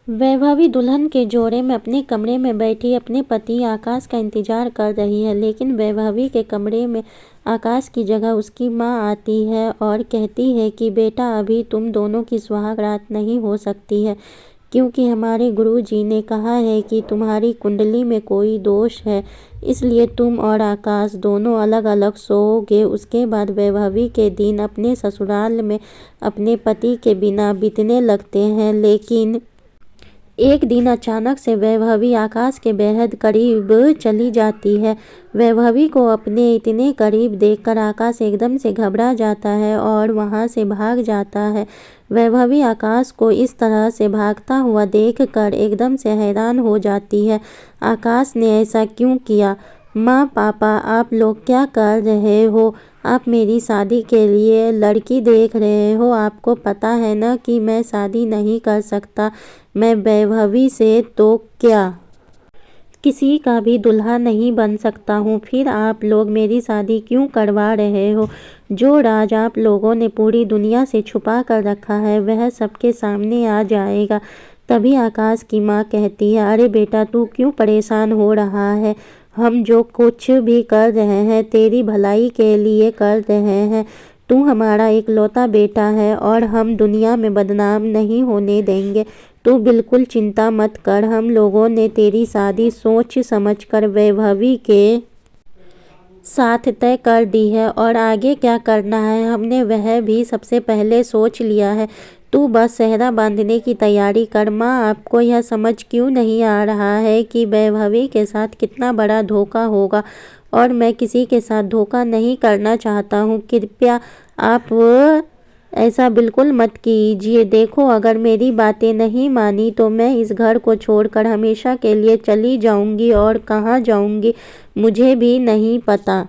वैभवी दुल्हन के जोड़े में अपने कमरे में बैठी अपने पति आकाश का इंतजार कर रही है, लेकिन वैभवी के कमरे में आकाश की जगह उसकी माँ आती है और कहती है कि बेटा, अभी तुम दोनों की सुहाग रात नहीं हो सकती है, क्योंकि हमारे गुरुजी ने कहा है कि तुम्हारी कुंडली में कोई दोष है, इसलिए तुम और आकाश दोनों अलग अलग सोओगे। उसके बाद वैभवी के दिन अपने ससुराल में अपने पति के बिना बीतने लगते हैं, लेकिन एक दिन अचानक से वैभवी आकाश के बेहद करीब चली जाती है। वैभवी को अपने इतने करीब देखकर आकाश एकदम से घबरा जाता है और वहां से भाग जाता है। वैभवी आकाश को इस तरह से भागता हुआ देखकर एकदम से हैरान हो जाती है। आकाश ने ऐसा क्यों किया? माँ, पापा, आप लोग क्या कर रहे हो? आप मेरी शादी के लिए लड़की देख रहे हो। आपको पता है ना कि मैं शादी नहीं कर सकता। मैं वैभवी से तो क्या किसी का भी दुल्हा नहीं बन सकता हूँ। फिर आप लोग मेरी शादी क्यों करवा रहे हो? जो राज आप लोगों ने पूरी दुनिया से छुपा कर रखा है वह सबके सामने आ जाएगा। तभी आकाश की माँ कहती है, अरे बेटा, तू क्यों परेशान हो रहा है? हम जो कुछ भी कर रहे हैं तेरी भलाई के लिए कर रहे हैं। तू हमारा इकलौता बेटा है और हम दुनिया में बदनाम नहीं होने देंगे। तू बिल्कुल चिंता मत कर। हम लोगों ने तेरी शादी सोच समझकर वैभवी के साथ तय कर दी है और आगे क्या करना है हमने वह भी सबसे पहले सोच लिया है। तू बस सेहरा बांधने की तैयारी कर। माँ, आपको यह समझ क्यों नहीं आ रहा है कि वैभवी के साथ कितना बड़ा धोखा होगा और मैं किसी के साथ धोखा नहीं करना चाहता हूँ। कृपया आप ऐसा बिल्कुल मत कीजिए। देखो, अगर मेरी बातें नहीं मानी तो मैं इस घर को छोड़कर हमेशा के लिए चली जाऊंगी और कहाँ जाऊंगी मुझे भी नहीं पता।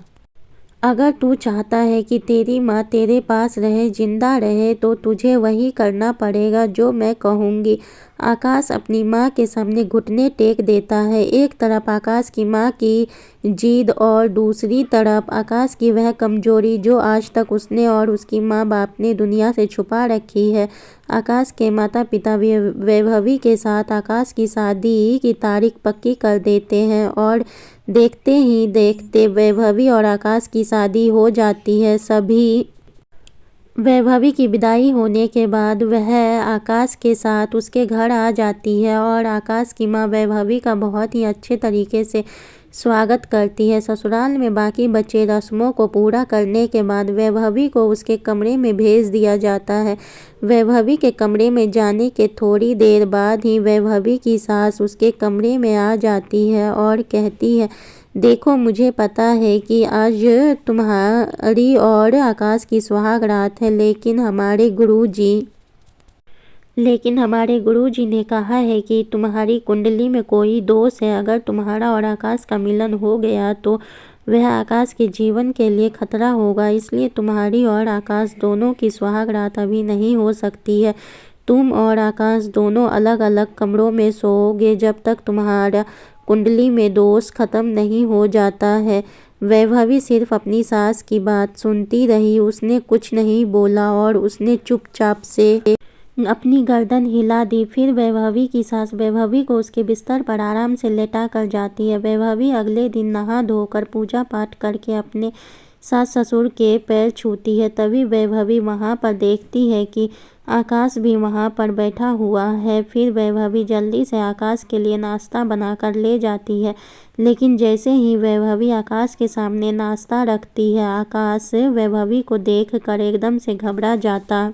अगर तू चाहता है कि तेरी माँ तेरे पास रहे, जिंदा रहे, तो तुझे वही करना पड़ेगा जो मैं कहूँगी। आकाश अपनी माँ के सामने घुटने टेक देता है। एक तरफ आकाश की माँ की जिद और दूसरी तरफ आकाश की वह कमजोरी जो आज तक उसने और उसकी माँ बाप ने दुनिया से छुपा रखी है। आकाश के माता पिता वैभवी के साथ आकाश की शादी की तारीख पक्की कर देते हैं और देखते ही देखते वैभवी और आकाश की शादी हो जाती है। सभी वैभवी की विदाई होने के बाद वह आकाश के साथ उसके घर आ जाती है और आकाश की माँ वैभवी का बहुत ही अच्छे तरीके से स्वागत करती है। ससुराल में बाकी बचे रस्मों को पूरा करने के बाद वैभवी को उसके कमरे में भेज दिया जाता है। वैभवी के कमरे में जाने के थोड़ी देर बाद ही वैभवी की सास उसके कमरे में आ जाती है और कहती है, देखो, मुझे पता है कि आज तुम्हारी और आकाश की सुहाग रात है, लेकिन हमारे गुरुजी ने कहा है कि तुम्हारी कुंडली में कोई दोष है। अगर तुम्हारा और आकाश का मिलन हो गया तो वह आकाश के जीवन के लिए खतरा होगा, इसलिए तुम्हारी और आकाश दोनों की सुहाग रात अभी नहीं हो सकती है। तुम और आकाश दोनों अलग अलग कमरों में सोओगे जब तक तुम्हारा कुंडली में दोष खत्म नहीं हो जाता है। वैभवी सिर्फ अपनी सास की बात सुनती रही। उसने कुछ नहीं बोला और उसने चुपचाप से अपनी गर्दन हिला दी। फिर वैभवी की सास वैभवी को उसके बिस्तर पर आराम से लेटा कर जाती है। वैभवी अगले दिन नहा धोकर पूजा पाठ करके अपने सास ससुर के पैर छूती है। तभी वैभवी वहाँ पर देखती है कि आकाश भी वहाँ पर बैठा हुआ है। फिर वैभवी जल्दी से आकाश के लिए नाश्ता बनाकर ले जाती है, लेकिन जैसे ही वैभवी आकाश के सामने नाश्ता रखती है, आकाश वैभवी को देखकर एकदम से घबरा जाता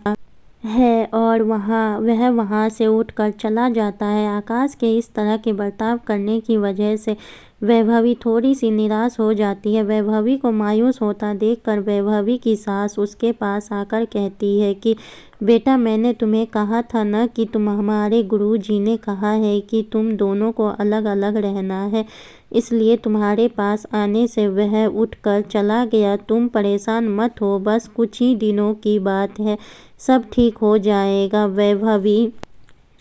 है और वह वहाँ से उठकर चला जाता है। आकाश के इस तरह के बर्ताव करने की वजह से वैभवी थोड़ी सी निराश हो जाती है। वैभवी को मायूस होता देखकर वैभवी की सास उसके पास आकर कहती है कि बेटा, मैंने तुम्हें कहा था ना कि हमारे गुरुजी ने कहा है कि तुम दोनों को अलग अलग रहना है, इसलिए तुम्हारे पास आने से वह उठकर चला गया। तुम परेशान मत हो, बस कुछ ही दिनों की बात है, सब ठीक हो जाएगा। वैभवी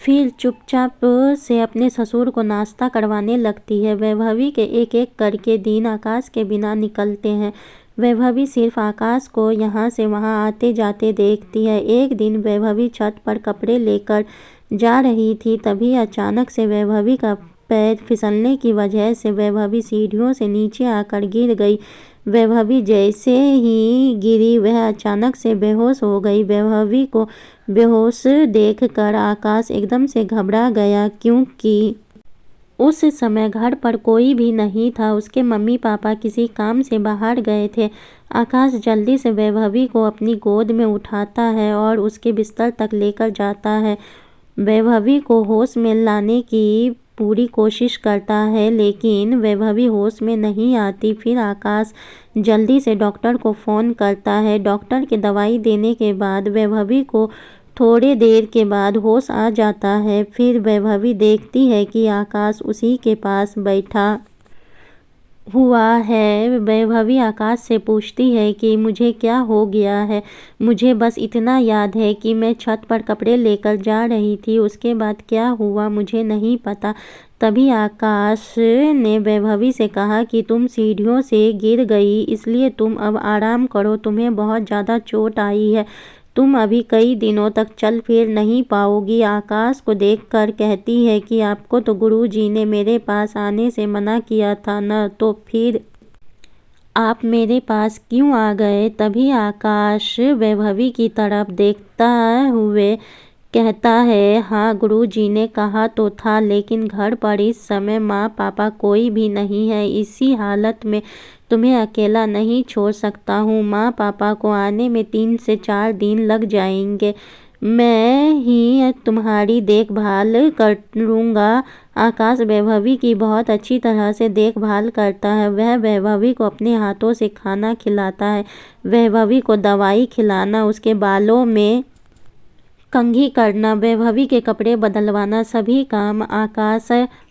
फिर चुपचाप से अपने ससुर को नाश्ता करवाने लगती है। वैभवी के एक एक करके दिन आकाश के बिना निकलते हैं। वैभवी सिर्फ आकाश को यहाँ से वहाँ आते जाते देखती है। एक दिन वैभवी छत पर कपड़े लेकर जा रही थी, तभी अचानक से वैभवी का पैर फिसलने की वजह से वैभवी सीढ़ियों से नीचे आकर गिर गई। वैभवी जैसे ही गिरी वह अचानक से बेहोश हो गई। वैभवी को बेहोश देखकर आकाश एकदम से घबरा गया, क्योंकि उस समय घर पर कोई भी नहीं था। उसके मम्मी पापा किसी काम से बाहर गए थे। आकाश जल्दी से वैभवी को अपनी गोद में उठाता है और उसके बिस्तर तक लेकर जाता है। वैभवी को होश में लाने की पूरी कोशिश करता है, लेकिन वैभवी होश में नहीं आती। फिर आकाश जल्दी से डॉक्टर को फ़ोन करता है। डॉक्टर के दवाई देने के बाद वैभवी को थोड़ी देर के बाद होश आ जाता है। फिर वैभवी देखती है कि आकाश उसी के पास बैठा हुआ है। वैभवी आकाश से पूछती है कि मुझे क्या हो गया है। मुझे बस इतना याद है कि मैं छत पर कपड़े लेकर जा रही थी, उसके बाद क्या हुआ मुझे नहीं पता। तभी आकाश ने वैभवी से कहा कि तुम सीढ़ियों से गिर गई, इसलिए तुम अब आराम करो, तुम्हें बहुत ज़्यादा चोट आई है, तुम अभी कई दिनों तक चल फिर नहीं पाओगी। आकाश को देखकर कहती है कि आपको तो गुरुजी ने मेरे पास आने से मना किया था न, तो फिर आप मेरे पास क्यों आ गए। तभी आकाश वैभवी की तरफ देखता हुए कहता है, हाँ गुरुजी ने कहा तो था, लेकिन घर पर इस समय माँ पापा कोई भी नहीं है। इसी हालत में तुम्हें अकेला नहीं छोड़ सकता हूँ। माँ पापा को आने में 3 से 4 दिन लग जाएंगे। मैं ही तुम्हारी देखभाल करूँगा। आकाश वैभवी की बहुत अच्छी तरह से देखभाल करता है। वह वैभवी को अपने हाथों से खाना खिलाता है, वैभवी को दवाई खिलाना, उसके बालों में कंघी करना, वैभवी के कपड़े बदलवाना, सभी काम आकाश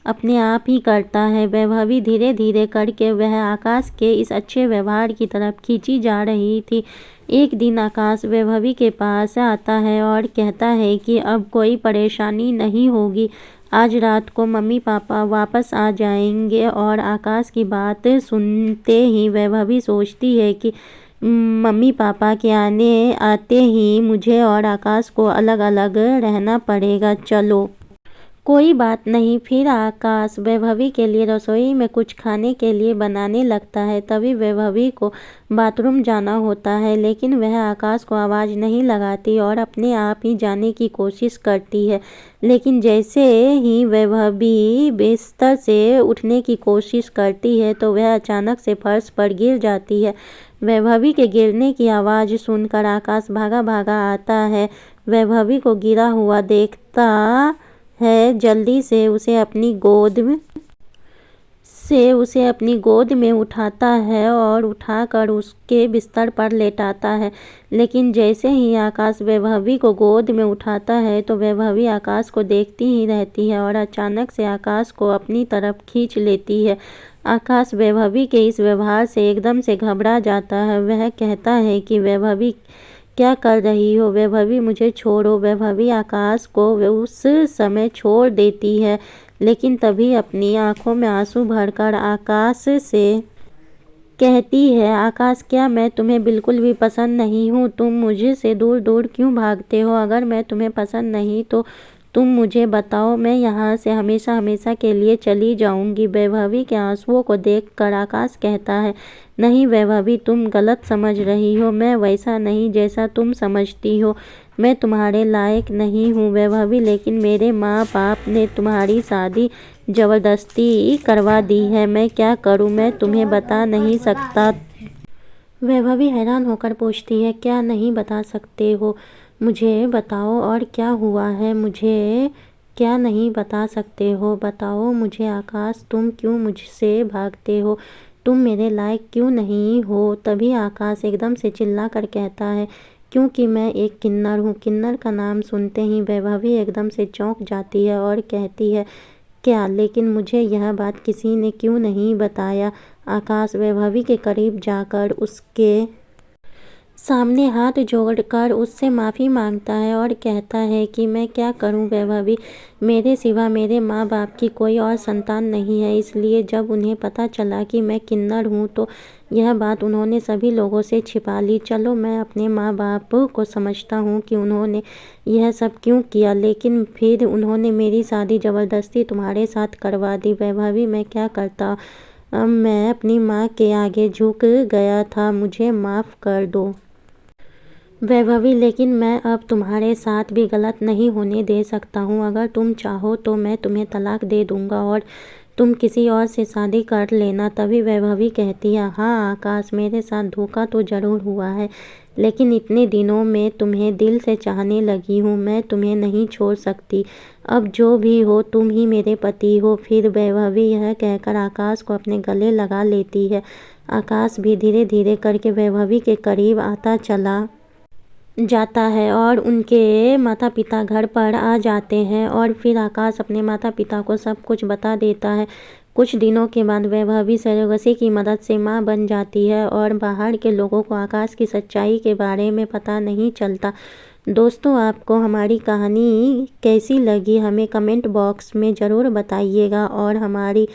अपने आप ही करता है। वैभवी धीरे धीरे करके वह आकाश के इस अच्छे व्यवहार की तरफ खींची जा रही थी। एक दिन आकाश वैभवी के पास आता है और कहता है कि अब कोई परेशानी नहीं होगी, आज रात को मम्मी पापा वापस आ जाएंगे। और आकाश की बात सुनते ही वैभवी सोचती है कि मम्मी पापा के आते ही मुझे और आकाश को अलग अलग रहना पड़ेगा। चलो कोई बात नहीं। फिर आकाश वैभवी के लिए रसोई में कुछ खाने के लिए बनाने लगता है। तभी वैभवी को बाथरूम जाना होता है, लेकिन वह आकाश को आवाज़ नहीं लगाती और अपने आप ही जाने की कोशिश करती है। लेकिन जैसे ही वैभवी बिस्तर से उठने की कोशिश करती है तो वह अचानक से फर्श पर गिर जाती है। वैभवी के गिरने की आवाज़ सुनकर आकाश भागा भागा आता है। वैभवी को गिरा हुआ देखता है, जल्दी से उसे अपनी गोद में उठाता है और उठाकर उसके बिस्तर पर लेटाता है। लेकिन जैसे ही आकाश वैभवी को गोद में उठाता है तो वैभवी आकाश को देखती ही रहती है और अचानक से आकाश को अपनी तरफ खींच लेती है। आकाश वैभवी के इस व्यवहार से एकदम से घबरा जाता है। वह कहता है कि वैभवी क्या कर रही हो, वैभवी मुझे छोड़ो। वैभवी आकाश को उस समय छोड़ देती है, लेकिन तभी अपनी आंखों में आंसू भरकर आकाश से कहती है, आकाश क्या मैं तुम्हें बिल्कुल भी पसंद नहीं हूँ, तुम मुझे से दूर दूर क्यों भागते हो। अगर मैं तुम्हें पसंद नहीं तो तुम मुझे बताओ, मैं यहाँ से हमेशा हमेशा के लिए चली जाऊँगी। वैभवी के आंसुओं को देखकर आकाश कहता है, नहीं वैभवी तुम गलत समझ रही हो, मैं वैसा नहीं जैसा तुम समझती हो। मैं तुम्हारे लायक नहीं हूँ वैभवी, लेकिन मेरे माँ बाप ने तुम्हारी शादी ज़बरदस्ती करवा दी है। मैं क्या करूँ, मैं तुम्हें बता नहीं सकता। वैभवी हैरान होकर पूछती है, क्या नहीं बता सकते हो, मुझे बताओ और क्या हुआ है, मुझे क्या नहीं बता सकते हो, बताओ मुझे। आकाश तुम क्यों मुझसे भागते हो, तुम मेरे लायक क्यों नहीं हो। तभी आकाश एकदम से चिल्ला कर कहता है, क्योंकि मैं एक किन्नर हूँ। किन्नर का नाम सुनते ही वैभवी एकदम से चौंक जाती है और कहती है, क्या, लेकिन मुझे यह बात किसी ने क्यों नहीं बताया। आकाश वैभवी के करीब जाकर उसके सामने हाथ जोड़कर उससे माफ़ी मांगता है और कहता है कि मैं क्या करूं वैभवी, मेरे सिवा मेरे माँ बाप की कोई और संतान नहीं है। इसलिए जब उन्हें पता चला कि मैं किन्नर हूँ तो यह बात उन्होंने सभी लोगों से छिपा ली। चलो मैं अपने माँ बाप को समझता हूँ कि उन्होंने यह सब क्यों किया, लेकिन फिर उन्होंने मेरी शादी ज़बरदस्ती तुम्हारे साथ करवा दी। वैभवी मैं क्या करता, मैं अपनी माँ के आगे झुक गया था, मुझे माफ़ कर दो। वैभवी लेकिन मैं अब तुम्हारे साथ भी गलत नहीं होने दे सकता हूँ। अगर तुम चाहो तो मैं तुम्हें तलाक दे दूँगा और तुम किसी और से शादी कर लेना। तभी वैभवी कहती है, हाँ आकाश, मेरे साथ धोखा तो ज़रूर हुआ है, लेकिन इतने दिनों में तुम्हें दिल से चाहने लगी हूँ, मैं तुम्हें नहीं छोड़ सकती। अब जो भी हो तुम ही मेरे पति हो। फिर वैभवी यह कहकर आकाश को अपने गले लगा लेती है। आकाश भी धीरे धीरे करके वैभवी के करीब आता चला जाता है और उनके माता पिता घर पर आ जाते हैं और फिर आकाश अपने माता पिता को सब कुछ बता देता है। कुछ दिनों के बाद वैभवी सरोगसी की मदद से मां बन जाती है और बाहर के लोगों को आकाश की सच्चाई के बारे में पता नहीं चलता। दोस्तों, आपको हमारी कहानी कैसी लगी हमें कमेंट बॉक्स में ज़रूर बताइएगा और हमारी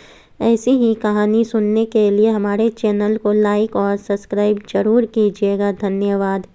ऐसी ही कहानी सुनने के लिए हमारे चैनल को लाइक और सब्सक्राइब ज़रूर कीजिएगा। धन्यवाद।